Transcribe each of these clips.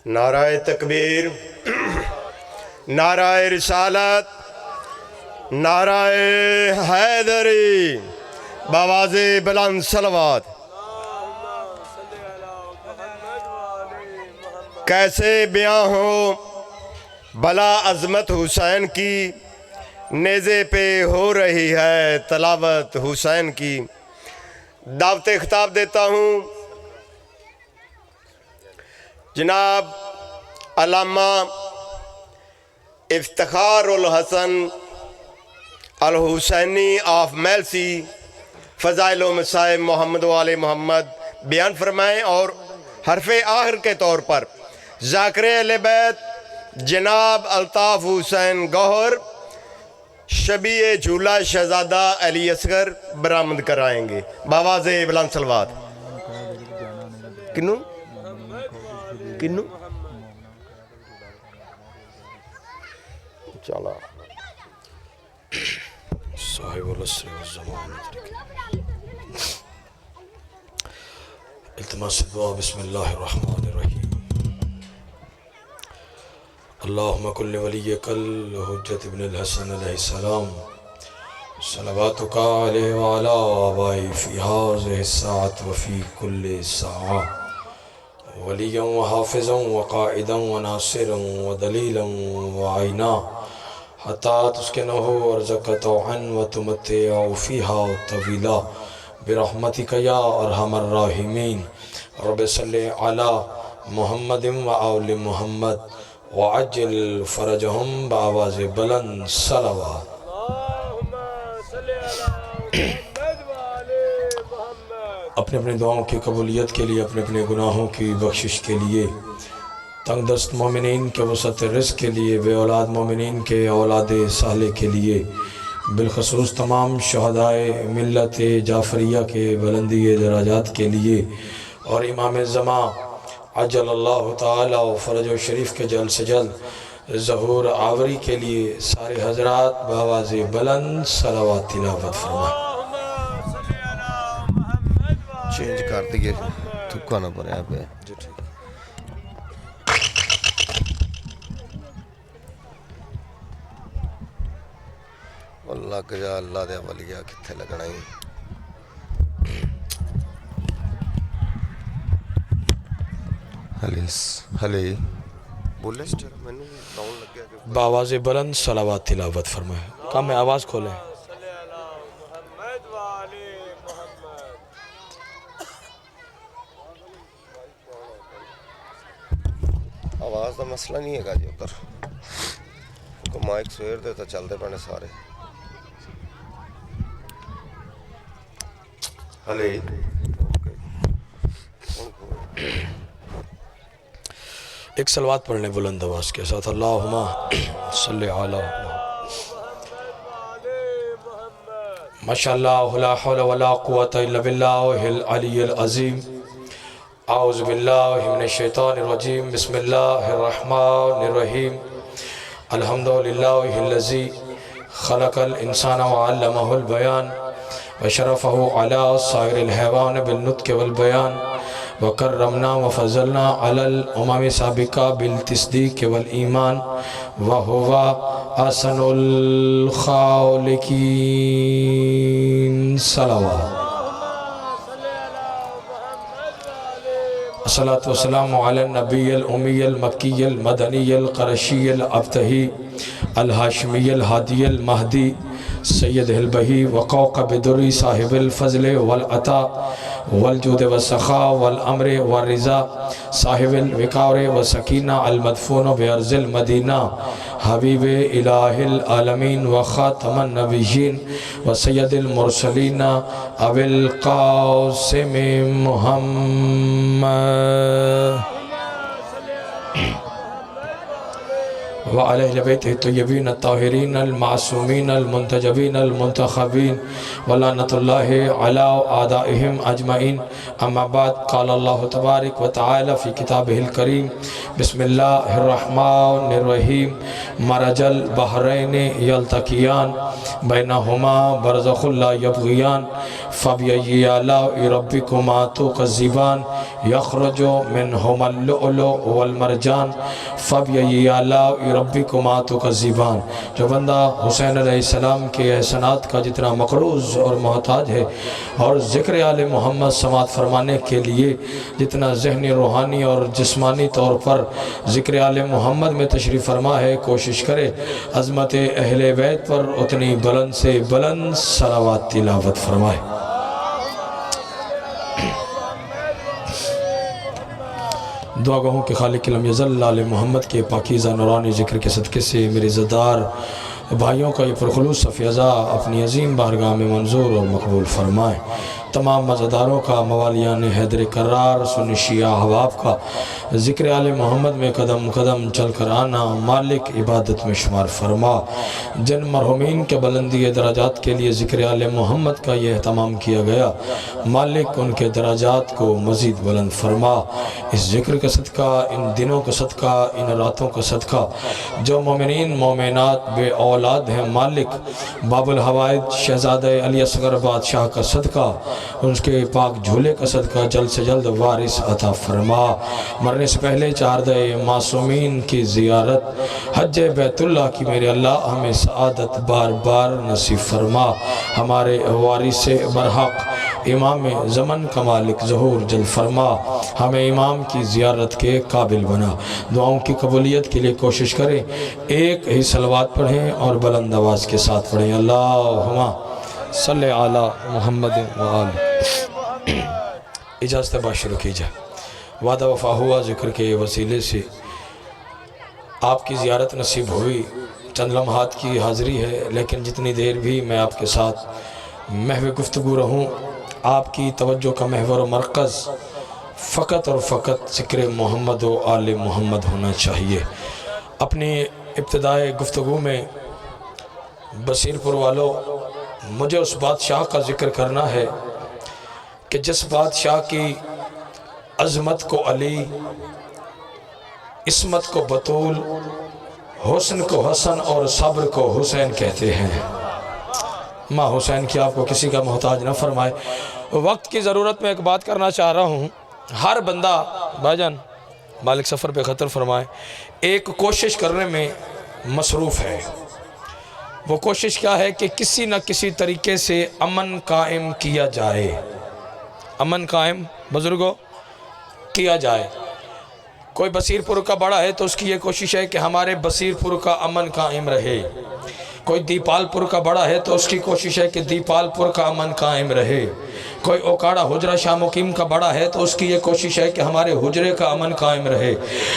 نعرہ تکبیر، نعرہ رسالت، نعرہ حیدری، بآواز بلند صلوات۔ کیسے بیاں ہو بلا عظمت حسین کی، نیزے پہ ہو رہی ہے تلاوت حسین کی۔ دعوت خطاب دیتا ہوں جناب علامہ افتخار الحسن الحسینی آف میلسی، فضائل و مصائب محمد و آل محمد بیان فرمائیں، اور حرف آخر کے طور پر ذاکر اہل بیت جناب الطاف حسین گوہر شبیہ جھولا شہزادہ علی اصغر برآمد کرائیں گے بآواز بلند صلوات۔ کنو کنو چلا صاحب العصر والزمان۔ التماس الدعاء بسم اللہ الرحمن الرحیم۔ اللہم کل ولیک الحجت ابن الحسن علیہ السلام، صلواتک علیہ وعلی آبائی فی ہذہ الساعۃ وفی کل ساعہ، ولیا وحافظا وقائدا وناصرا ودلیلا وعینا، حتی تسکنہ ارضک طوعا وتمتع فیہا طویلا، برحمتک یا ارحم الراحمین۔ رب صلی علی محمد وآل محمد وعجل فرجہم بآواز بلند صلوات۔ اپنے اپنے دعاؤں کی قبولیت کے لیے، اپنے اپنے گناہوں کی بخشش کے لیے، تنگ دست مومنین کے وسعت رزق کے لیے، بے اولاد مومنین کے اولاد صالح کے لیے، بالخصوص تمام شہدائے ملت جعفریہ کے بلندی درجات کے لیے، اور امام زمان عجل اللہ تعالی و فرج و شریف کے جلد سے جلد ظہور آوری کے لیے سارے حضرات بآواز بلند صلوات تلاوت فرمائیں۔ چینج کر دیئے تھکا نہ پڑے آپ پہ۔ اللہ کے جا اللہ دے ولیہ کتھے لگنائی۔ حلی بولے بآواز بلند صلوات تلاوت فرمائے۔ کام میں آواز کھولیں۔ آواز دا مسئلہ نہیں ہے گا جی ادھر کو مائک سویر دے تو چل دے پڑے سارے۔ حلی ایک صلوات پڑھنے بلند آواز کے ساتھ، اللہم صلی علی ماشاءاللہ لا حول ولا قوة الا باللہ العلی العظیم۔ اعوذ باللہ من الشیطان الرجیم، بسم اللہ الرحمن الرحیم۔ الحمدللہ الذی خلق الانسان وعلمہ البیان وشرفہ علی سائر الحیوان بالنطق والبیان، وکرمنا وفضلنا علی الامم سابقہ بالتصدیق والایمان، وہو احسن الخالقین۔ صلوات۔ الصلاة والسلام علی النبی الامی المکی المدنی القرشی الابتہی الہاشمی الہادی المہدی سید البہی وقوقب دری صاحب الفضل والعطا والجود والسخاء والامر والرضا صاحب الوقار والسکینہ المدفون بارض المدینہ حبیب الہ العالمین وخاتم النبیین وسید المرسلین ابی القاسم محمد وعلى أهل بيته الطيبين الطاهرين المعصومين المنتجبين المنتخبين ولعنة الله على أعدائهم أجمعين. أما بعد، قال الله تبارك وتعالى في كتابه الكريم: بسم الله الرحمن الرحيم. مرج البحرين يلتقيان بينهما برزخ لا يبغيان فَبِأَيِّ آلَاءِ رَبِّكُمَا تُكَذِّبَانِ يَخْرُجُ مِنْهُمَا اللُّؤْلُؤُ وَالْمَرْجَانُ فَبِأَيِّ آلَاءِ رَبِّكُمَا تُكَذِّبَانِ۔ جو بندہ حسین علیہ السلام کے احسانات کا جتنا مقروض اور محتاج ہے اور ذکر آل محمد سماعت فرمانے کے لیے جتنا ذہنی، روحانی اور جسمانی طور پر ذکر آل محمد میں تشریف فرما ہے، کوشش کرے عظمت اہل بیت پر اتنی بلند سے بلند صلوات تلاوت فرمائے۔ دعا گہوں کہ خالق لم یزل آل محمد کے پاکیزہ نورانی ذکر کے صدقے سے میرے زدار بھائیوں کا یہ پرخلوص فیضہ اپنی عظیم بارگاہ میں منظور اور مقبول فرمائے۔ تمام مزداروں کا، موالیان حیدر کرار، سنی شیعہ احباب کا ذکر آل محمد میں قدم قدم چل کر آنا مالک عبادت میں شمار فرما۔ جن مرحومین کے بلندی درجات کے لیے ذکر آل محمد کا یہ اہتمام کیا گیا، مالک ان کے درجات کو مزید بلند فرما۔ اس ذکر کا صدقہ، ان دنوں کا صدقہ، ان راتوں کا صدقہ جو مومنین مومنات بے اولاد ہیں، مالک باب الحوائج شہزادہ علی اصغر بادشاہ کا صدقہ، ان کے پاک جھولے کا صدقہ جلد سے جلد وارث عطا فرما۔ مرنے سے پہلے چاردہ معصومین کی زیارت، حج بیت اللہ کی میرے اللہ ہمیں سعادت بار بار نصیب فرما۔ ہمارے وارث برحق امام زمن کا مالک ظہور جلد فرما، ہمیں امام کی زیارت کے قابل بنا۔ دعاؤں کی قبولیت کے لیے کوشش کریں، ایک ہی صلوات پڑھیں اور بلند آواز کے ساتھ پڑھیں۔ اللہم صلی علی محمد وآلہ۔ اجازت بات شروع کی جائے۔ وعدہ وفا ہوا ذکر کے وسیلے سے آپ کی زیارت نصیب ہوئی، چند لمحات کی حاضری ہے، لیکن جتنی دیر بھی میں آپ کے ساتھ محو گفتگو رہوں، آپ کی توجہ کا محور و مرکز فقط اور فقط ذکر محمد و آل محمد ہونا چاہیے۔ اپنی ابتدائی گفتگو میں بصیر پور والوں، مجھے اس بادشاہ کا ذکر کرنا ہے کہ جس بادشاہ کی عظمت کو علی، عصمت کو بطول، حسن کو حسن اور صبر کو حسین کہتے ہیں۔ ماں حسین کی آپ کو کسی کا محتاج نہ فرمائے۔ وقت کی ضرورت میں ایک بات کرنا چاہ رہا ہوں، ہر بندہ بھائی جان مالک سفر پہ خطر فرمائے، ایک کوشش کرنے میں مصروف ہے۔ وہ کوشش کیا ہے کہ کسی نہ کسی طریقے سے امن قائم کیا جائے، امن قائم بزرگوں کیا جائے۔ کوئی بصیر پور کا بڑا ہے تو اس کی یہ کوشش ہے کہ ہمارے بصیر پور کا امن قائم رہے۔ کوئی دیپال پور کا بڑا ہے تو اس کی کوشش ہے کہ دیپال پور کا امن قائم رہے۔ کوئی اوکاڑا حجرہ شاہ مقیم کا بڑا ہے تو اس کی یہ کوشش ہے کہ ہمارے حجرے کا امن قائم رہے۔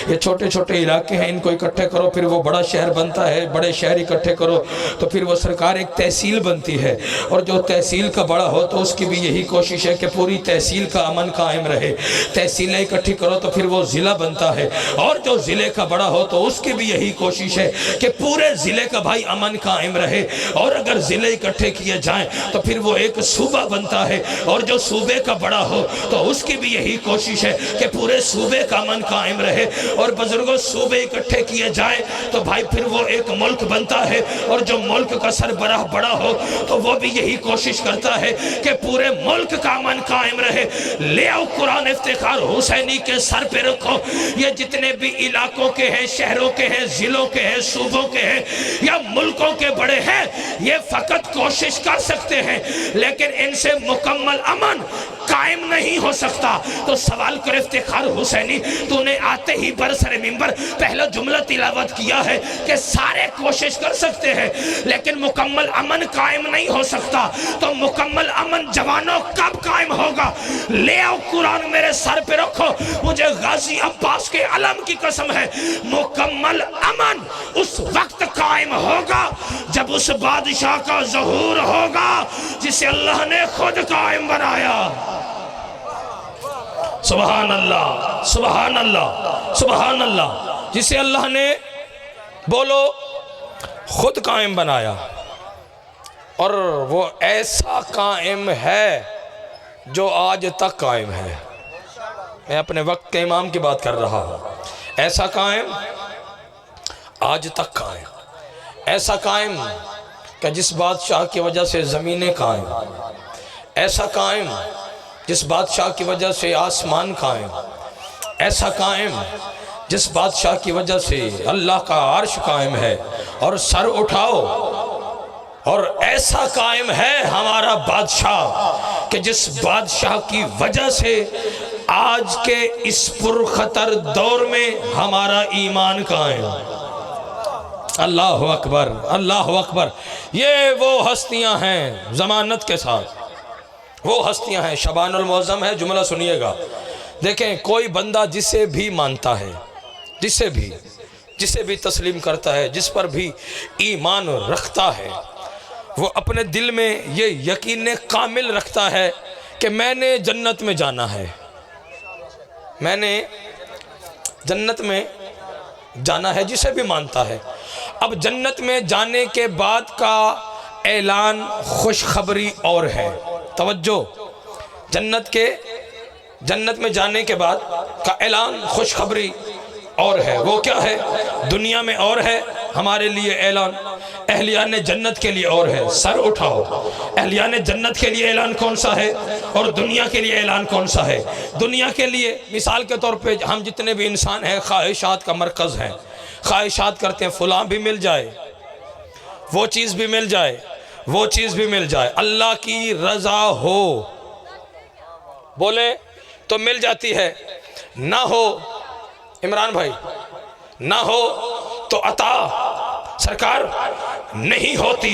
یہ چھوٹے چھوٹے علاقے ہیں، ان کو اکٹھے کرو پھر وہ بڑا شہر بنتا ہے، بڑے شہر اکٹھے کرو تو پھر وہ سرکار ایک تحصیل بنتی ہے، اور جو تحصیل کا بڑا ہو تو اس کی بھی یہی کوشش ہے کہ پوری تحصیل کا امن قائم رہے۔ تحصیلیں اکٹھی کرو تو پھر وہ ضلع بنتا ہے، اور جو ضلع کا بڑا ہو تو اس کی بھی یہی کوشش ہے کہ پورے ضلع کا بھائی امن قائم رہے، اور اگر ضلع اکٹھے کیے جائیں تو پھر وہ ایک صوبہ بنتا ہے، اور جو صوبے کا بڑا ہو تو اس کی بھی یہی کوشش ہے کہ پورے صوبے کا امن قائم رہے۔ اور بزرگوں صوبے اکٹھے کیے جائیں تو بھائی پھر وہ ایک ملک بنتا ہے، اور جو ملک کا سربراہ بڑا ہو تو وہ بھی یہی کوشش کرتا ہے کہ پورے ملک کا امن قائم رہے۔ لے آؤ قرآن افتخار حسینی کے سر پہ رکھو، یہ جتنے بھی علاقوں کے ہیں، شہروں کے ہیں، ضلعوں کے ہیں، صوبوں کے ہیں یا ملکوں کے بڑے ہیں، یہ فقط کوشش کر سکتے ہیں لیکن ان سے مکمل امن قائم نہیں ہو سکتا۔ تو سوال کر افتخار حسینی، تو نے آتے ہی برسر منبر پہلا جملہ تلاوت کیا ہے کہ سارے کوشش کر سکتے ہیں لیکن مکمل امن قائم نہیں ہو سکتا، تو مکمل امن جوانوں کب قائم ہوگا؟ لے آؤ قرآن میرے سر پہ رکھو، مجھے غازی عباس کے علم کی قسم ہے، مکمل امن اس وقت قائم ہوگا جب اس بادشاہ کا ظہور ہوگا جسے اللہ نے خود قائم بنایا۔ سبحان اللہ، سبحان اللہ، سبحان اللہ، جسے اللہ نے بولو خود قائم بنایا، اور وہ ایسا قائم ہے جو آج تک قائم ہے۔ میں اپنے وقت کے امام کی بات کر رہا ہوں، ایسا قائم آج تک قائم، ایسا قائم کہ جس بادشاہ کی وجہ سے زمینیں قائم، ایسا قائم جس بادشاہ کی وجہ سے آسمان قائم، ایسا قائم جس بادشاہ کی وجہ سے اللہ کا عرش قائم ہے اور سر اٹھاؤ، اور ایسا قائم ہے ہمارا بادشاہ کہ جس بادشاہ کی وجہ سے آج کے اس پرخطر دور میں ہمارا ایمان قائم۔ اللہ اکبر، اللہ اکبر۔ یہ وہ ہستیاں ہیں ضمانت کے ساتھ، وہ ہستیاں ہیں۔ شبان المعظم ہے، جملہ سنیے گا۔ دیکھیں، کوئی بندہ جسے بھی مانتا ہے، جسے بھی تسلیم کرتا ہے، جس پر بھی ایمان رکھتا ہے، وہ اپنے دل میں یہ یقین کامل رکھتا ہے کہ میں نے جنت میں جانا ہے، میں نے جنت میں جانا ہے، جسے بھی مانتا ہے۔ اب جنت میں جانے کے بعد کا اعلان خوشخبری اور ہے، توجہ، جنت میں جانے کے بعد کا اعلان خوشخبری اور ہے۔ وہ کیا ہے؟ دنیا میں اور ہے ہمارے لیے اعلان، اہلیان جنت کے لیے اور ہے۔ سر اٹھاؤ، اہلیان جنت کے لیے اعلان کون سا ہے اور دنیا کے لیے اعلان کون سا ہے؟ دنیا کے لیے مثال کے طور پہ ہم جتنے بھی انسان ہیں خواہشات کا مرکز ہیں، خواہشات کرتے ہیں فلاں بھی مل جائے، وہ چیز بھی مل جائے، وہ چیز بھی مل جائے۔ اللہ کی رضا ہو بولے تو مل جاتی ہے، نہ ہو عمران بھائی، نہ ہو تو عطا سرکار نہیں ہوتی،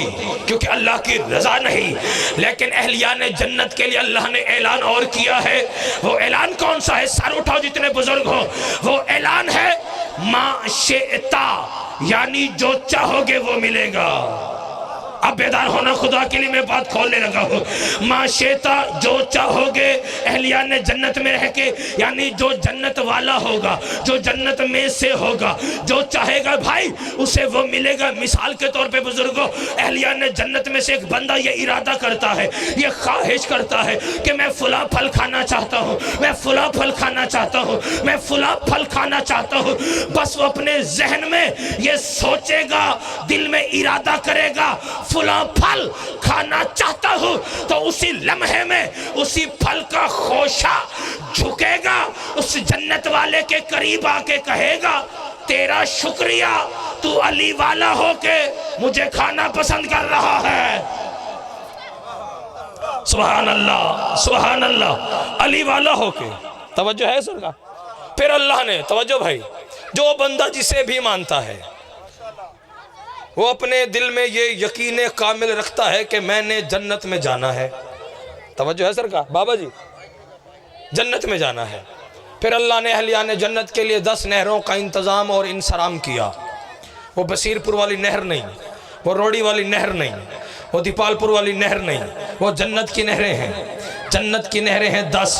کیونکہ اللہ کی رضا نہیں۔ لیکن اہلیان جنت کے لیے اللہ نے اعلان اور کیا ہے۔ وہ اعلان کون سا ہے؟ سر اٹھاؤ جتنے بزرگ ہو۔ وہ اعلان ہے ما شئتا، یعنی جو چاہو گے وہ ملے گا۔ اب بیدار ہونا، خدا کے لیے میں بات کھولنے لگا ہوں۔ ما شئتا، جو چاہو گے اہلیان جنت میں رہ کے، یعنی جو جنت والا ہوگا، جو جنت میں سے ہوگا، جو چاہے گا بھائی اسے وہ ملے گا۔ مثال کے طور پہ بزرگوں، اہلیان جنت میں سے ایک بندہ یہ ارادہ کرتا ہے، یہ خواہش کرتا ہے کہ میں فلاں پھل کھانا چاہتا ہوں، میں فلاں پھل کھانا چاہتا ہوں، میں فلاں پھل کھانا چاہتا ہوں۔ بس وہ اپنے ذہن میں یہ سوچے گا، دل میں ارادہ کرے گا فلاں پھل کھانا چاہتا ہوں، تو اسی لمحے میں اسی پھل کا خوشہ جھکے گا، اس جنت والے کے قریب آ کے کہے گا تیرا شکریہ، تو علی والا ہو کے مجھے کھانا پسند کر رہا ہے۔ سبحان اللہ، سبحان اللہ، علی والا ہو کے۔ توجہ ہے سر کا؟ پھر اللہ نے، توجہ بھائی، جو بندہ جسے بھی مانتا ہے وہ اپنے دل میں یہ یقین کامل رکھتا ہے کہ میں نے جنت میں جانا ہے۔ توجہ ہے سر کا؟ بابا جی، جنت میں جانا ہے۔ پھر اللہ نے اہلیان جنت کے لیے 10 نہروں کا انتظام اور انصرام کیا۔ وہ بصیر پور والی نہر نہیں، وہ روڑی والی نہر نہیں، وہ دیپال پور والی نہر نہیں، وہ جنت کی نہریں ہیں۔ جنت کی نہریں ہیں 10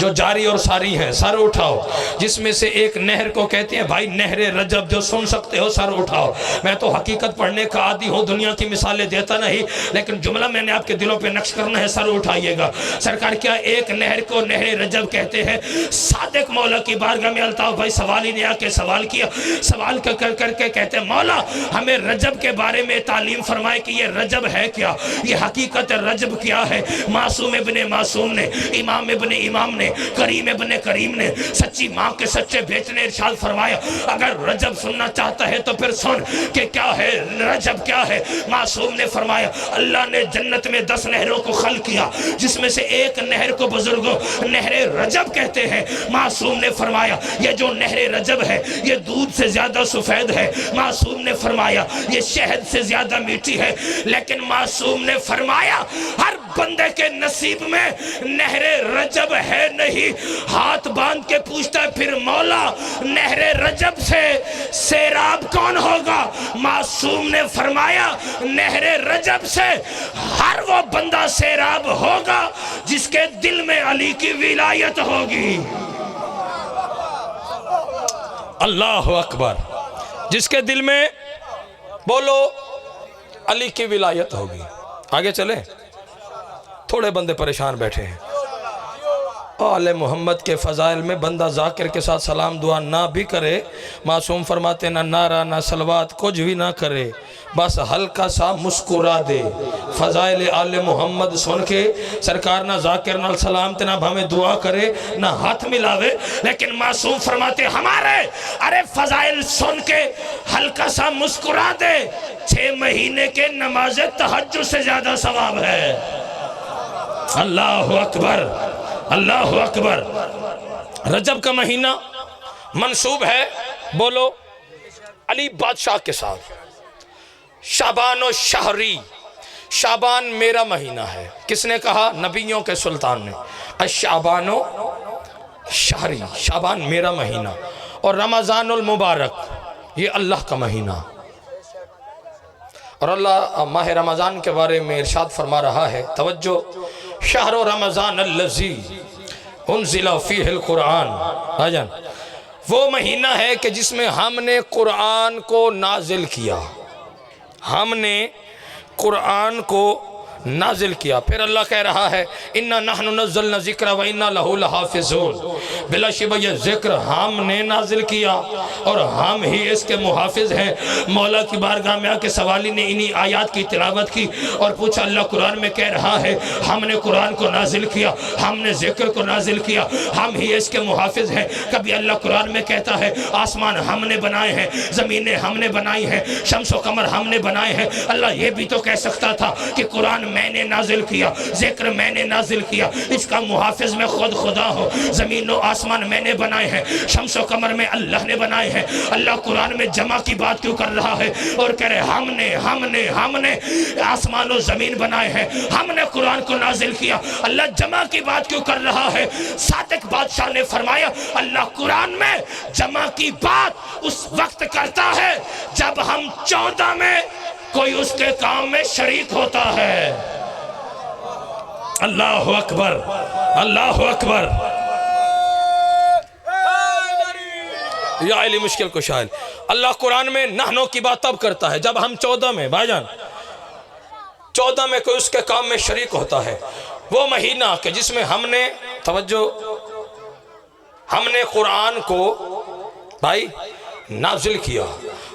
جو جاری اور ساری ہیں۔ سر اٹھاؤ، جس میں سے ایک نہر کو کہتے ہیں بھائی نہر رجب، جو سن سکتے ہو سر اٹھاؤ۔ میں تو حقیقت پڑھنے کا عادی ہوں، دنیا کی مثالیں دیتا نہیں، لیکن جملہ میں نے آپ کے دلوں پہ نقش کرنا ہے، سر اٹھائیے گا۔ سرکار کیا ایک نہر کو نہر رجب کہتے ہیں؟ صادق مولا کی بارگاہ میں الطاف بھائی سوال ہی نہیں آ کے سوال کیا، سوال کر کے کہتے ہیں مولا ہمیں رجب کے بارے میں تعلیم فرمائے کہ یہ رجب ہے کیا، یہ حقیقت رجب کیا ہے۔ معصوم ابن معصوم نے، امام ابن امام نے، کریم ابن کریم نے، سچی ماں کے سچے بیٹے نے ارشاد فرمایا اگر رجب سننا چاہتا ہے تو پھر سن کہ کیا ہے رجب کیا ہے۔ معصوم نے فرمایا اللہ نے جنت میں 10 نہروں کو خلق کیا، جس میں سے ایک نہر کو بزرگوں نہر رجب کہتے ہیں۔ معصوم نے فرمایا یہ جو نہر رجب ہے یہ دودھ سے زیادہ سفید ہے۔ معصوم نے فرمایا یہ شہد سے زیادہ میٹھی ہے۔ لیکن معصوم نے فرمایا ہر بندے کے نصیب میں نہر رجب ہے نہیں۔ ہاتھ باندھ کے پوچھتا ہے پھر مولا نہر رجب سے سیراب کون ہوگا؟ معصوم نے فرمایا نہر رجب سے ہر وہ بندہ سیراب ہوگا جس کے دل میں علی کی ولایت ہوگی۔ اللہ اکبر، جس کے دل میں بولو علی کی ولایت ہوگی۔ آگے چلیں، تھوڑے بندے پریشان بیٹھے ہیں۔ آل محمد کے فضائل میں بندہ ذاکر کے ساتھ سلام دعا نہ بھی کرے، معصوم فرماتے نہ نعرہ نہ صلوات کچھ بھی نہ کرے، بس ہلکا سا مسکرا دے، فضائل آل محمد سن کے سرکار نہ ذاکر نہ سلام تے نہ بھامے دعا کرے نہ ہاتھ ملاوے، لیکن معصوم فرماتے ہمارے ارے فضائل سن کے ہلکا سا مسکرا دے، 6 مہینے کے نماز تہجد سے زیادہ ثواب ہے۔ اللہ اکبر، اللہ اکبر۔ رجب کا مہینہ منسوب ہے، بولو، علی بادشاہ کے ساتھ۔ شعبان و شہری، شعبان میرا مہینہ ہے، کس نے کہا؟ نبیوں کے سلطان نے۔ الشعبان و شہری، شعبان میرا مہینہ، اور رمضان المبارک یہ اللہ کا مہینہ۔ اور اللہ ماہ رمضان کے بارے میں ارشاد فرما رہا ہے، توجہ، شہر رمضان الذی انزل فیہ القرآن، آجان وہ مہینہ ہے کہ جس میں ہم نے قرآن کو نازل کیا، ہم نے قرآن کو نازل کیا۔ پھر اللہ کہہ رہا ہے اِنَّا نَحْنُ نَزَّلْنَا ذِكْرَ وَإِنَّا لَهُ لَحَافِظُونَ، بلا شبہ یہ ذکر ہم نے نازل کیا اور ہم ہی اس کے محافظ ہیں۔ مولا کی بارگاہ میں آ کے سوالی نے انہی آیات کی تلاوت کی اور پوچھا اللہ قرآن میں کہہ رہا ہے ہم نے قرآن کو نازل کیا، ہم نے ذکر کو نازل کیا، ہم ہی اس کے محافظ ہیں۔ کبھی اللہ قرآن میں کہتا ہے آسمان ہم نے بنائے ہیں، زمینیں ہم نے بنائی ہیں، شمس و قمر ہم نے بنائے ہیں۔ اللہ یہ بھی تو کہہ سکتا تھا کہ قرآن میں نے نازل کیا، ذکر میں نے نازل کیا، اس کا محافظ میں خود خدا ہوں، زمین و آسمان میں نے بنائے ہیں، شمس و قمر میں اللہ نے بنائے ہیں۔ اللہ قرآن میں جمع کی بات کیوں کر رہا ہے اور کہہ رہے ہم نے آسمان و زمین بنائے ہیں، ہم نے قرآن کو نازل کیا۔ اللہ جمع کی بات کیوں کر رہا ہے؟ صادق بادشاہ نے فرمایا اللہ قرآن میں جمع کی بات اس وقت کرتا ہے جب ہم 14 میں کوئی اس کے کام میں شریک ہوتا ہے۔ اللہ اکبر، اللہ اکبر۔ یا علی مشکل کو شائل، اللہ قرآن میں نحنوں کی بات تب کرتا ہے جب ہم 14 میں، بھائی جان 14 میں کوئی اس کے کام میں شریک ہوتا ہے۔ وہ مہینہ کہ جس میں ہم نے، توجہ، ہم نے قرآن کو بھائی نازل کیا۔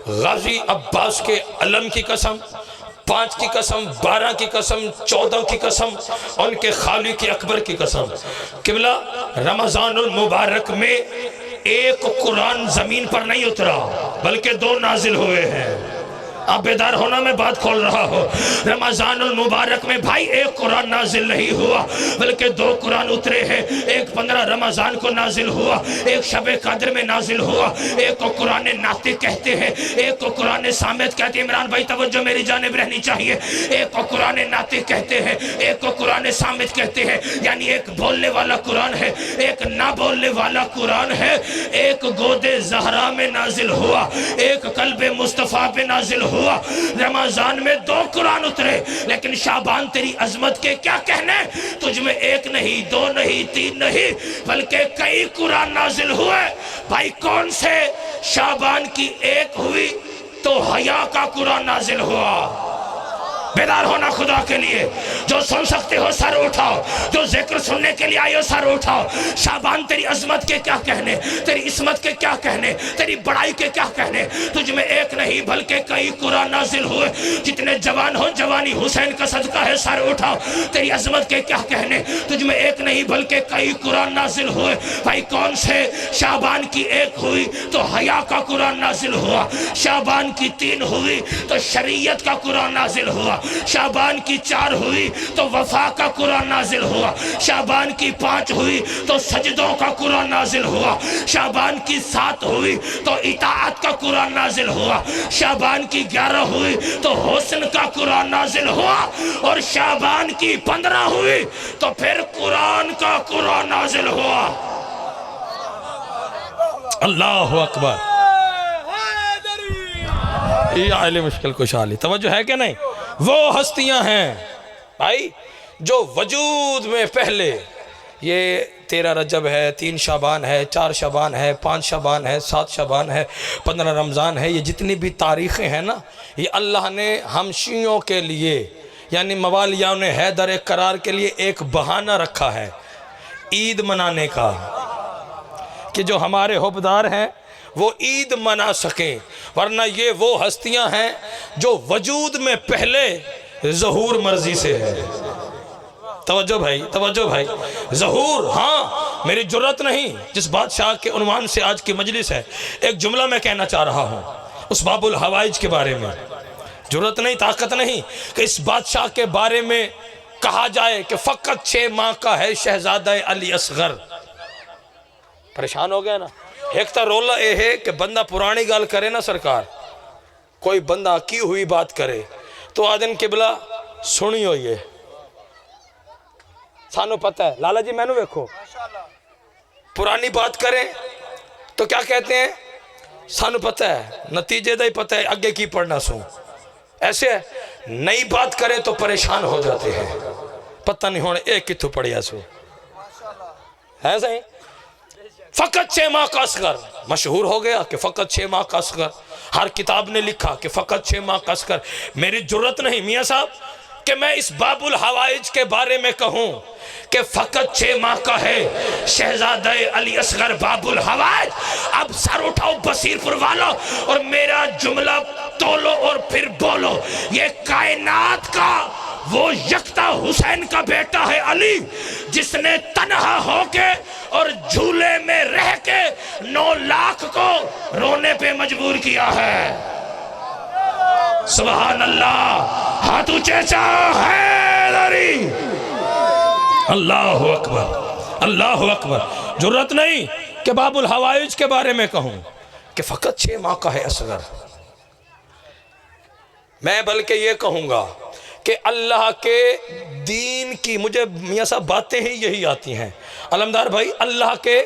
غازی عباس کے علم کی قسم، 5 کی قسم، 12 کی قسم، 14 کی قسم، ان کے خالق اکبر کی قسم، قبلہ رمضان المبارک میں ایک قرآن زمین پر نہیں اترا بلکہ 2 نازل ہوئے ہیں۔ آپ بیدار ہونا میں بات کھول رہا ہو۔ رمضان المبارک میں بھائی ایک قرآن نازل نہیں ہوا بلکہ 2 قرآن اترے ہیں، ایک 15 رمضان کو نازل ہوا، ایک شب قدر میں نازل ہوا، ایک کو قرآن ناطق کہتے ہیں، ایک کو قرآن صامت کہتے ہیں۔ عمران بھائی توجہ میری جانب رہنی چاہیے، ایک کو قرآن ناطق کہتے ہیں، ایک کو قرآن صامت کہتے ہیں، یعنی ایک بولنے والا قرآن ہے، ایک نہ بولنے والا قرآن ہے۔ ایک گود زہرا میں نازل ہوا، ایک قلب مصطفیٰ پہ نازل ہوا۔ رمضان میں 2 قرآن اترے، لیکن شعبان تیری عظمت کے کیا کہنے، تجھ میں 1 نہیں، 2 نہیں، 3 نہیں، بلکہ کئی قرآن نازل ہوئے۔ بھائی کون سے؟ شعبان کی 1 ہوئی تو حیا کا قرآن نازل ہوا۔ بیدار ہونا خدا کے لیے، جو سن سکتے ہو سر اٹھاؤ، جو ذکر سننے کے لیے آئے ہو سر اٹھاؤ۔ شعبان تیری عظمت کے کیا کہنے، تیری عصمت کے کیا کہنے، تیری بڑائی کے کیا کہنے، تجھ میں 1 نہیں بلکہ کئی قرآن نازل ہوئے۔ جتنے جوان ہو جوانی حسین کا صدقہ ہے سر اٹھاؤ، تیری عظمت کے کیا کہنے، تجھ میں 1 نہیں بلکہ کئی قرآن نازل ہوئے۔ بھائی کون سے؟ شعبان کی 1 ہوئی تو حیا کا قرآن نازل ہوا، شعبان کی 3 ہوئی تو شریعت کا قرآن نازل ہوا، شعبان کی 4 ہوئی تو وفا کا قرآن نازل ہوا، شعبان کی 5 ہوئی تو سجدوں کا قرآن نازل ہوا، شعبان کی 7 ہوئی تو اطاعت کا قرآن نازل ہوا، شعبان کی 11 ہوئی تو حسن کا قرآن نازل ہوا، اور شعبان کی 15 ہوئی تو پھر قرآن کا قرآن نازل ہوا۔ اللہ اکبر۔ یہ علی مشکل کشالی، توجہ ہے کہ نہیں؟ وہ ہستیاں ہیں بھائی جو وجود میں پہلے، یہ 13 رجب ہے، 3 شعبان ہے، 4 شعبان ہے، 5 شعبان ہے، 7 شعبان ہے، 15 رمضان ہے، یہ جتنی بھی تاریخیں ہیں نا، یہ اللہ نے ہم شیعوں کے لیے یعنی موالیان حیدر قرار کے لیے ایک بہانہ رکھا ہے۔ عید منانے کا، کہ جو ہمارے حبدار ہیں وہ عید منا سکیں، ورنہ یہ وہ ہستیاں ہیں جو وجود میں پہلے ظہور مرضی سے ہے۔ توجہ بھائی، توجہ بھائی، ظہور، ہاں میری جرت نہیں، جس بادشاہ کے عنوان سے آج کی مجلس ہے ایک جملہ میں کہنا چاہ رہا ہوں اس باب الحوائج کے بارے میں، جرت نہیں، طاقت نہیں کہ اس بادشاہ کے بارے میں کہا جائے کہ فقط 6 ماہ کا ہے شہزادہ علی اصغر۔ پریشان ہو گیا نا؟ ایک تا رولا اے ہے کہ بندہ پرانی گال کرے نا سرکار، کوئی بندہ کی ہوئی بات کرے تو آدن قبلہ سنی ہوئی ہے، سانو پتہ ہے، لالا جی میں نو ویکھو پرانی بات کریں تو کیا کہتے ہیں، سانو پتہ ہے، نتیجے دا ہی پتہ ہے اگے کی پڑھنا سو، ایسے ہے نئی بات کریں تو پریشان ہو جاتے ہیں، پتہ نہیں ہونے ایک کتھو پڑھیا سو ہے صحیح۔ فقط 6 ماہ کا اصغر مشہور ہو گیا کہ فقط 6 ماہ کا اصغر، ہر کتاب نے لکھا کہ فقط 6 ماہ کا اصغر۔ میری جرت نہیں میاں صاحب کہ میں اس باب الحوائج کے بارے میں کہوں کہ فقط 6 ماہ کا ہے شہزادہ علی اصغر باب الحوائج۔ اب سر اٹھاؤ بصیر پور والو اور میرا جملہ تولو اور پھر بولو، یہ کائنات کا وہ یکتا حسین کا بیٹا ہے علی، جس نے تنہا ہو کے اور جھولے میں رہ کے 9 لاکھ کو رونے پہ مجبور کیا ہے۔ سبحان اللہ، ہاتھ اونچے چاہو حیدری، اللہ اکبر، اللہ اکبر۔ جرت نہیں کہ باب الحوائج کے بارے میں کہوں کہ فقط 6 ماہ کا ہے اصغر، میں بلکہ یہ کہوں گا کہ اللہ کے دین کی، مجھے میاں صاحب باتیں ہی یہی آتی ہیں علمدار بھائی، اللہ کے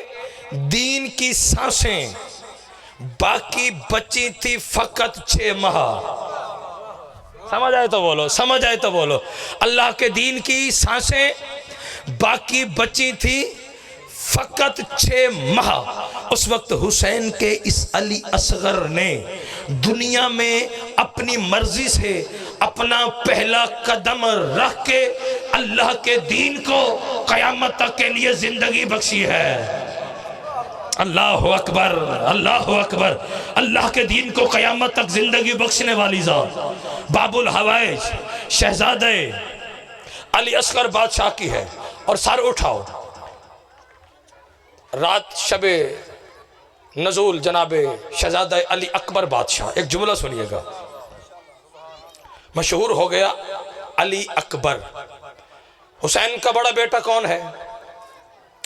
دین کی سانسیں باقی بچی تھی فقط 6 ماہ۔ سمجھ آئے تو بولو، سمجھ آئے تو بولو، اللہ کے دین کی سانسیں باقی بچی تھی فقط 6 ماہ۔ اس وقت حسین کے اس علی اصغر نے دنیا میں اپنی مرضی سے اپنا پہلا قدم رکھ کے اللہ کے دین کو قیامت تک کے لیے زندگی بخشی ہے۔ اللہ اکبر، اللہ اکبر، اللہ کے دین کو قیامت تک زندگی بخشنے والی ذات باب الحوائج شہزادہ علی اصغر بادشاہ کی ہے۔ اور سر اٹھاؤ، رات شب نزول جناب شہزادہ علی اکبر بادشاہ، ایک جملہ سنیے گا، مشہور ہو گیا علی اکبر۔ حسین کا بڑا بیٹا کون ہے؟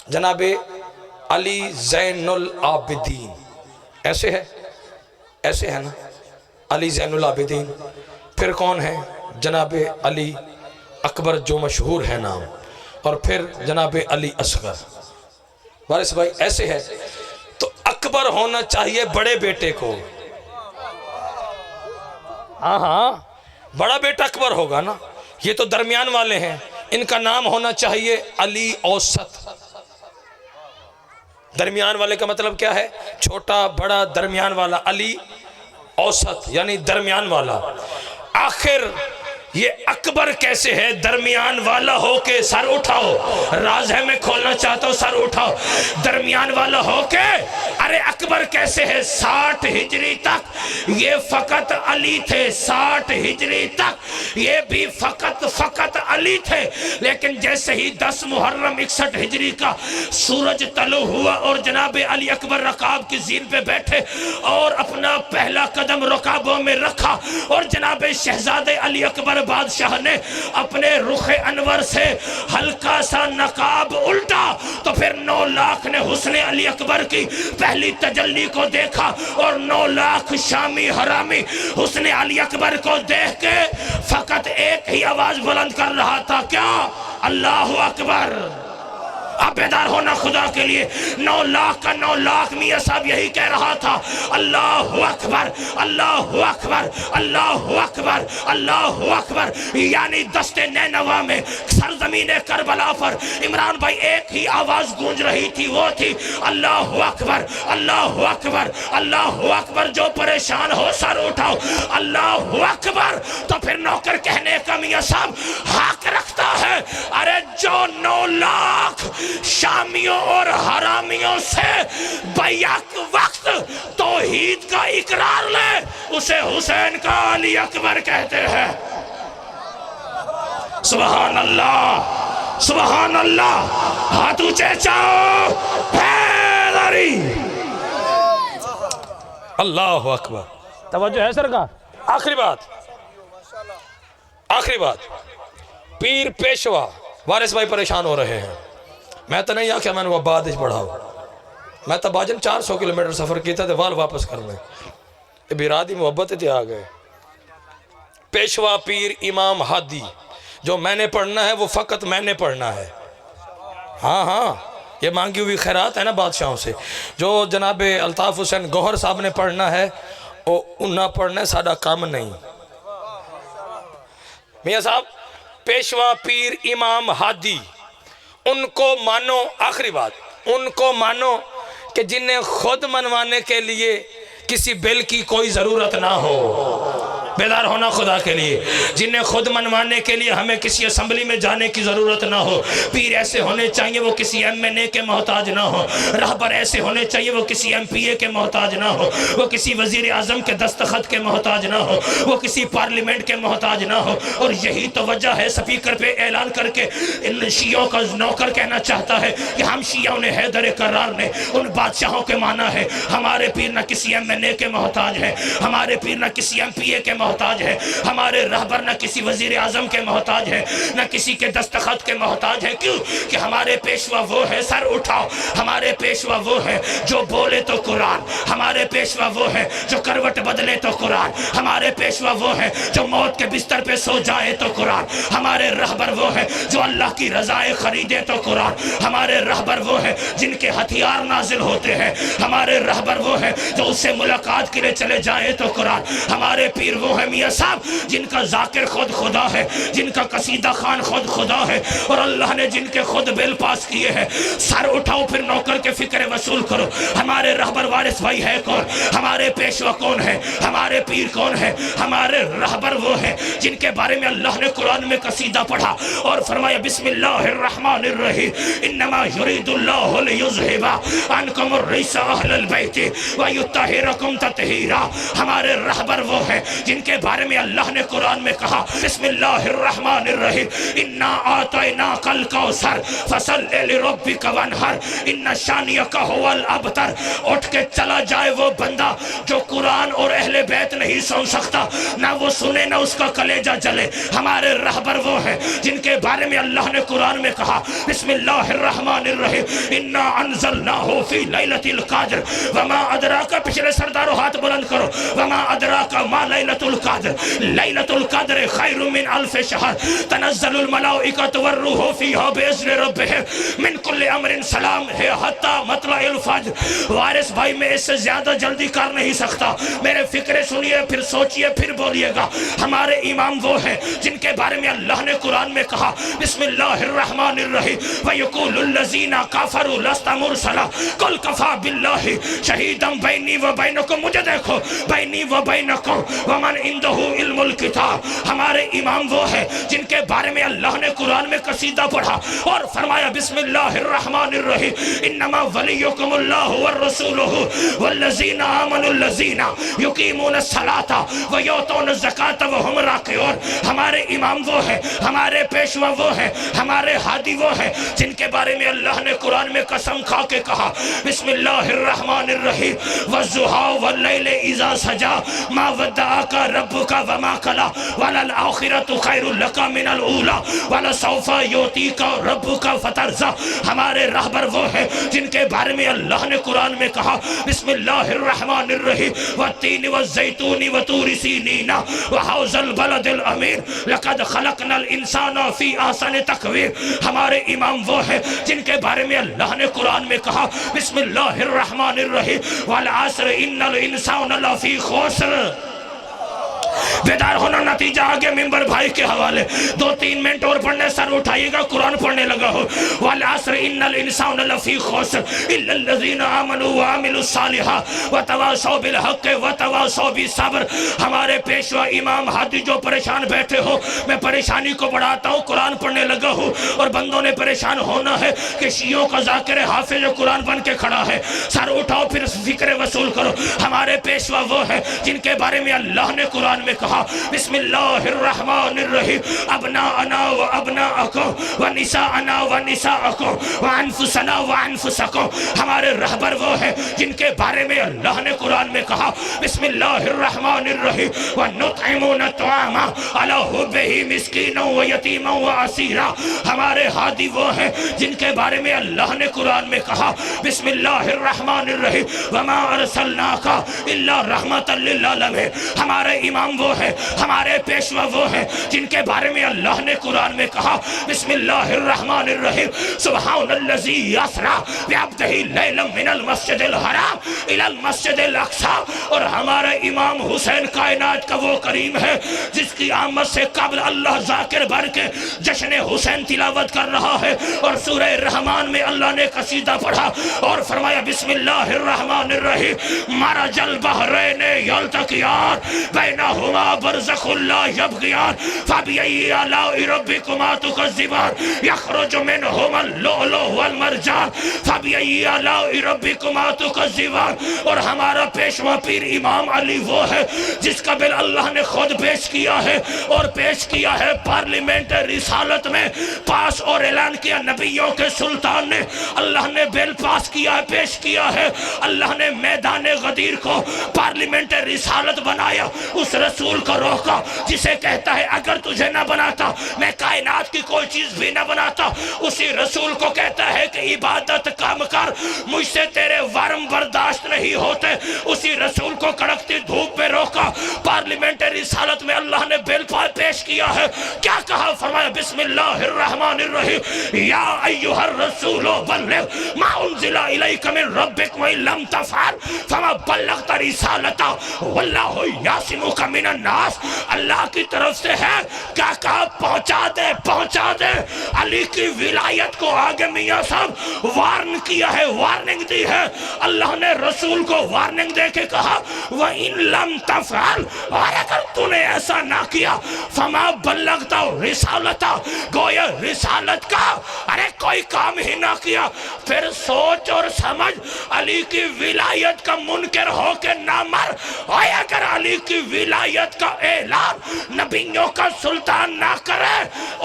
جناب علی زین العابدین، ایسے ہے، ایسے ہے نا، علی زین العابدین۔ پھر کون ہے؟ جناب علی اکبر جو مشہور ہے نام، اور پھر جناب علی اصغر۔ وارث بھائی ایسے ہے تو اکبر ہونا چاہیے بڑے بیٹے کو، ہاں ہاں بڑا بیٹا اکبر ہوگا نا، یہ تو درمیان والے ہیں، ان کا نام ہونا چاہیے علی اوسط۔ درمیان والے کا مطلب کیا ہے؟ چھوٹا بڑا درمیان والا، علی اوسط یعنی درمیان والا۔ آخر یہ اکبر کیسے ہے درمیان والا ہو کے؟ سر اٹھاؤ، راز ہے میں کھولنا چاہتا ہوں، سر اٹھاؤ، درمیان والا ہو کے ارے اکبر کیسے ہے؟ 60 ہجری تک یہ فقط علی تھے، 60 ہجری تک یہ بھی فقط علی تھے، لیکن جیسے ہی 10 محرم 61 ہجری کا سورج طلوع ہوا اور جناب علی اکبر رکاب کی زین پہ بیٹھے اور اپنا پہلا قدم رکابوں میں رکھا، اور جناب شہزادہ علی اکبر بادشاہ نے اپنے رخ انور سے ہلکا سا نقاب الٹا، تو پھر 9 لاکھ نے حسن علی اکبر کی پہلی تجلی کو دیکھا، اور 9 لاکھ شامی حرامی حسن علی اکبر کو دیکھ کے فقط ایک ہی آواز بلند کر رہا تھا، کیا؟ اللہ اکبر۔ آپ بیدار ہونا خدا کے لیے، 9 لاکھ کا 9 لاکھ میاں صاحب یہی کہہ رہا تھا، اللہ اکبر، اللہ اکبر، اللہ اکبر، اللہ اکبر۔ یعنی دست نینوا میں سرزمین کربلا پر عمران بھائی ایک ہی آواز گونج رہی تھی، وہ تھی اللہ اکبر، اللہ اکبر، اللہ اکبر۔ جو پریشان ہو سر اٹھاؤ، اللہ اکبر۔ تو پھر نوکر کہنے کا میاں صاحب حق رکھتا ہے ارے جو 9 لاکھ شامیوں اور حرامیوں سے بیک وقت توحید کا اقرار لے اسے حسین کا علی اکبر کہتے ہیں۔ سبحان اللہ سبحان اللہ، ہاتھ اونچے چاہو، حیدری، اللہ اکبر۔ توجہ ہے سرکار۔ آخری بات، پیر پیشوا وارث بھائی پریشان ہو رہے ہیں۔ میں تو نہیں آکھیا میں نے وہ بادش بڑھاؤ، میں تو باجن 400 کلومیٹر سفر کی تھا وال واپس کر لیں، برادی محبت تھے آگئے۔ پیشوا پیر امام ہادی، جو میں نے پڑھنا ہے وہ فقط میں نے پڑھنا ہے۔ ہاں یہ مانگی ہوئی خیرات ہے نا بادشاہوں سے، جو جناب الطاف حسین گوہر صاحب نے پڑھنا ہے وہ انہاں پڑھنا ہے، ساڑھا کام نہیں۔ میاں صاحب پیشوا پیر امام ہادی، ان کو مانو، آخری بات، ان کو مانو کہ جنہیں خود منوانے کے لیے کسی بل کی کوئی ضرورت نہ ہو، بیدار ہونا خدا کے لیے، جنہیں خود منوانے کے لیے ہمیں کسی اسمبلی میں جانے کی ضرورت نہ ہو۔ پیر ایسے ہونے چاہیے وہ کسی MNA کے محتاج نہ ہو، رہبر ایسے ہونے چاہیے وہ کسی MPA کے محتاج نہ ہو، وہ کسی وزیر اعظم کے دستخط کے محتاج نہ ہو، وہ کسی پارلیمنٹ کے محتاج نہ ہو۔ اور یہی تو وجہ ہے سپیکر پہ اعلان کر کے ان شیعوں کا نوکر کہنا چاہتا ہے کہ ہم شیعوں نے حیدر کرار نے ان بادشاہوں کے مانا ہے، ہمارے پیر نہ کسی MNA کے محتاج ہے، ہمارے پیر نہ کسی MPA کے محتاج ہے، ہمارے رہبر نہ کسی وزیر اعظم کے محتاج ہے، نہ کسی کے دستخط کے محتاج ہے۔ کیوں کہ ہمارے پیشوا وہ ہے، سر اٹھاؤ، ہمارے پیشوا وہ ہے جو بولے تو قرآن، ہمارے پیشوا وہ ہے جو کروٹ بدلے تو قرآن، ہمارے پیشوا وہ ہے جو موت کے بستر پہ سو جائے تو قرآن، ہمارے رہبر وہ ہے جو اللہ کی رضائے خریدے تو قرآن، ہمارے رہبر وہ ہے جن کے ہتھیار نازل ہوتے ہیں، ہمارے رہبر وہ ہے جو اس سے ملاقات کے لیے چلے جائے تو قرآن، ہمارے پیر وہ ہے میاں صاحب جن کا ذاکر خود خدا ہے، جن کا قصیدہ خان خود خدا ہے، اور اللہ نے جن کے خود بل پاس کیے ہیں۔ سر اٹھاؤ پھر نوکر کے فکر وصول کرو۔ ہمارے رہبر وارث بھائی ہے کون؟ ہمارے پیشوا کون ہے؟ ہمارے پیر کون ہے؟ ہمارے رہبر وہ ہیں جن کے بارے میں اللہ نے قرآن میں قصیدہ پڑھا اور فرمایا بسم اللہ الرحمن الرحیم انما یرید اللہ لیذھب عنکم الرجس اہل البیت ویطہرکم تطہیرا۔ ہمارے رہبر وہ ہیں جن کے بارے میں اللہ نے قرآن میں کہا بسم اللہ الرحمن الرحیم انا آتیناک الکوثر فصل لربک وانحر ان شانیک هو الابتر۔ اٹھ کے چلا جائے وہ بندہ جو قرآن اور اہل بیت نہیں سن سکتا، نہ وہ سنے نہ اس کا کلیجہ جلے۔ ہمارے رہبر وہ ہیں جن کے بارے میں اللہ نے قرآن میں کہا بسم اللہ الرحمن الرحیم انا انزلناہ فی لیلۃ القدر وما ادراک، پچھلے سرداروں ہاتھ بلند کرو، وما ادراک ما لیلۃ القدر لیلۃ القدر خیر من الف شہر تنزل الملائکۃ والروح فیہا باذن ربہم من کل امر سلام ہے حتی مطلع الفجر۔ وارث بھائی میں اس سے زیادہ جلدی کر نہیں سکتا، میرے فکرے سنیے پھر سوچئے پھر بولیے گا۔ ہمارے امام وہ ہیں جن کے بارے میں اللہ نے قرآن میں کہا بسم اللہ الرحمن الرحیم وَيَقُولُ الَّذِينَ كَفَرُوا لَسْتَ مُرْسَلًا قُلْ كَفَى بِاللَّهِ شَهِيدًا بَيْنِي وَبَيْنَكُمْ، مجھے دیکھو، بَيْنِي وَبَيْنَكُمْ وَمَنْ عِنْدَهُ عِلْمُ الْكِتَابِ۔ ہمارے امام وہ ہیں جن کے بارے میں اللہ نے قرآن میں قصیدہ پڑھا اور فرمایا بسم اللہ الرحمن الرحیم انما ولیکم اللہ والرسولہ والذین آمنوا الذین یقیمون الصلاۃ ویؤتون الزکاۃ وہم راکعون۔ ہمارے امام وہ ہیں، ہمارے پیشوا وہ ہیں، ہمارے ہادی وہ ہیں جن کے بارے میں اللہ نے قرآن میں قسم کھا کے کہا بسم اللہ الرحمن الرحیم والضحیٰ واللیل اذا سجا ما ودعک ربک وما قلی وللآخرۃ خیر لک من الاولی ولسوف یعطیک ربک فترضی۔ ہمارے رہبر وہ ہیں جن کے بارے میں اللہ نے قرآن میں کہا بسم اللہ الرحمن الرحیم والتین والزیتون وطور سینین وحوض البلد الامین لقد خلقنا الانسان فی احسن تقویم۔ ہمارے امام وہ ہیں جن کے بارے میں اللہ نے قرآن میں کہا بسم اللہ الرحمن الرحیم والعصر ان الانسان لفی خسر بیدار ہونا نتیجہ آگے ممبر بھائی کے حوالے 2-3 منٹ اور پڑھنے سر اٹھائیے گا قرآن پڑھنے لگا ہو والعصر ان الانسان لفی خسر الا الذین آمنوا وعملوا الصالحات وتواصوا بالحق وتواصوا بالصبر. ہمارے پیشوا امام ہادی جو پریشان بیٹھے ہو میں پریشانی کو بڑھاتا ہوں قرآن پڑھنے لگا ہوں اور بندوں نے پریشان ہونا ہے کہ شیعوں کا ذاکر حافظ قرآن بن کے کھڑا ہے. سر اٹھاؤ پھر فکر وصول کرو. ہمارے پیشوا وہ ہے جن کے بارے میں اللہ نے قرآن میں کہا بسم اللہ الرحمن الرحیم ابناءنا و ابناءکم و نساءنا و نساءکم و انفسنا و انفسکم. ہمارے رہبر وہ ہے جن کے بارے میں اللہ نے قرآن میں کہا بسم اللہ الرحمن الرحیم ونطعمون الطعام علی حبہ مسکینا و یتیما و اسیرا. ہمارے ہادی وہ ہیں جن کے بارے میں اللہ نے قرآن میں کہا بسم اللہ الرحمن الرحیم وما ارسلناک الا رحمتا للعالمین. ہمارے امام وہ ہیں ہمارے پیشوا وہ ہیں جن کے بارے میں اللہ نے قرآن میں کہا بسم اللہ الرحمن الرحیم سبحان الذی اسری بعبدہ لیلا من المسجد الحرام الی المسجد الاقصی. اور ہمارے امام حسین کائنات کا وہ کریم ہے جس کی آمد سے قبل اللہ ذاکر بھر کے جشن حسین تلاوت کر رہا ہے اور سورہ رحمان میں اللہ نے قصیدہ پڑھا اور فرمایا بسم اللہ الرحمن الرحیم مرج البحرین یلتقیان بینہما برزخ لا یبغیان فبأی آلاء ربکما تکذبان یخرج منہما اللؤلؤ والمرجان فبأی آلاء ربکما تکذبان. اور ہمارا پیشوا پیر امام علی وہ ہے جس کا بل اللہ نے خود پیش کیا ہے اور پیش کیا ہے پارلیمنٹ رسالت میں پاس اور اعلان کیا نبیوں کے سلطان نے. اللہ نے بل پاس کیا ہے پیش کیا ہے. اللہ نے میدان غدیر کو پارلیمنٹ رسالت بنایا. اس رسول کو روکا جسے کہتا ہے اگر تجھے نہ بناتا میں کائنات کی کوئی چیز بھی نہ بناتا. اسی رسول کو کہتا ہے کہ عبادت کام کر مجھ سے تیرے ورم برداشت نہیں ہوتے. اسی رسول کو کڑکتی دھوپ میں روکا. پارلیمنٹ رسالت میں اللہ نے بل پیش کیا ہے. کیا کہا فرمایا بسم اللہ الرحمن الرحیم یا ایہا الرسول بلغ ما انزل الیک من ربک وان لم تفعل فما بلغت رسالتہ واللہ یعصمک من الناس. اللہ کی طرف سے ہے کیا کہا پہنچا دے پہنچا دے. علی کی ولایت کو آگے میاں صاحب وارن کیا ہے وارننگ دی ہے. اللہ نے رسول کو وارننگ دے کے کہا وَإِن لَمْ تَفْعَلْ اور اگر تو نے ایسا نہ کیا فَمَا بَلَّغْتَ رِسَالَتَ گویا رسالت کا ارے کوئی کام ہی نہ کیا. پھر سوچ اور سمجھ علی کی ولایت کا منکر ہو کے نہ مر. اور اگر علی کی ولایت کا اعلان نبیوں کا سلطان نہ کرے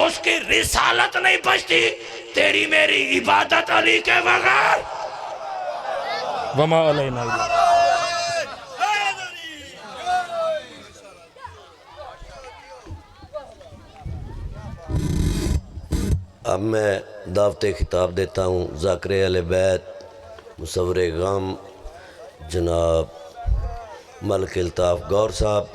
اس کی رسالت نہیں بچتی. تیری میری عبادت علی کے بغیر وما علینا الا. اب میں دعوت خطاب دیتا ہوں ذاکر اہل بیت مصور غم جناب ملک الطاف گور صاحب